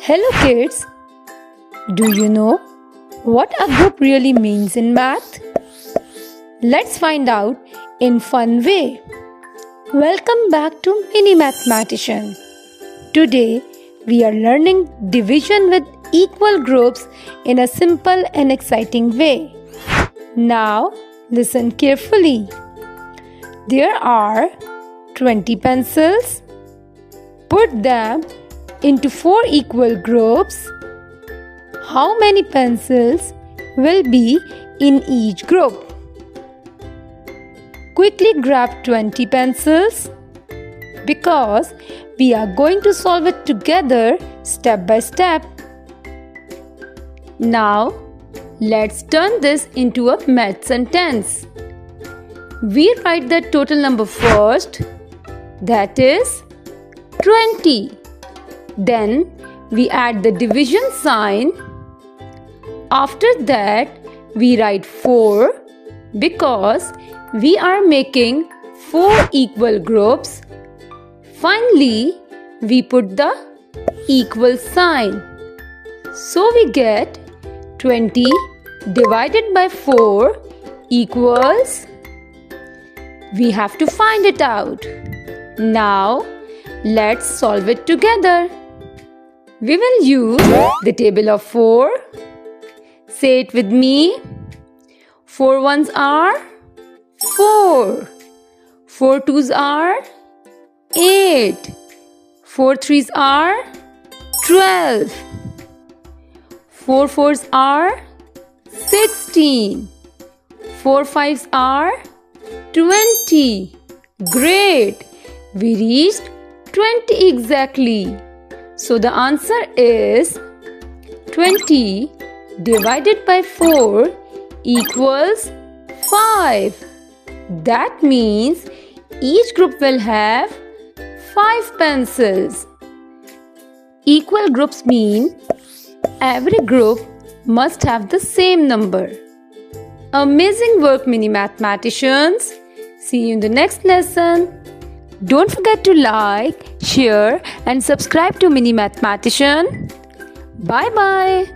Hello kids, do you know what a group really means in math? Let's find out in fun way. Welcome back to Mini Mathematician. Today we are learning division with equal groups in a simple and exciting way. Now listen carefully. There are 20 pencils. Put them into 4 equal groups. How many pencils will be in each group? Quickly grab 20 pencils because we are going to solve it together step by step. Now let's turn this into a math sentence. We write the total number first, that is 20. Then we add the division sign. After that we write 4 because we are making 4 equal groups. Finally we put the equal sign. So we get 20 divided by 4 equals. We have to find it out. Now let's solve it together. We will use the table of 4. Say it with me. 4 ones are 4. 4 twos are 8. 4 threes are 12. 4 fours are 16. 4 fives are 20. Great! We reached 20 exactly. So the answer is 20 divided by 4 equals 5. That means each group will have 5 pencils. Equal groups mean every group must have the same number. Amazing work, mini mathematicians. See you in the next lesson. Don't forget to like, share and subscribe to Mini Mathematician. Bye bye.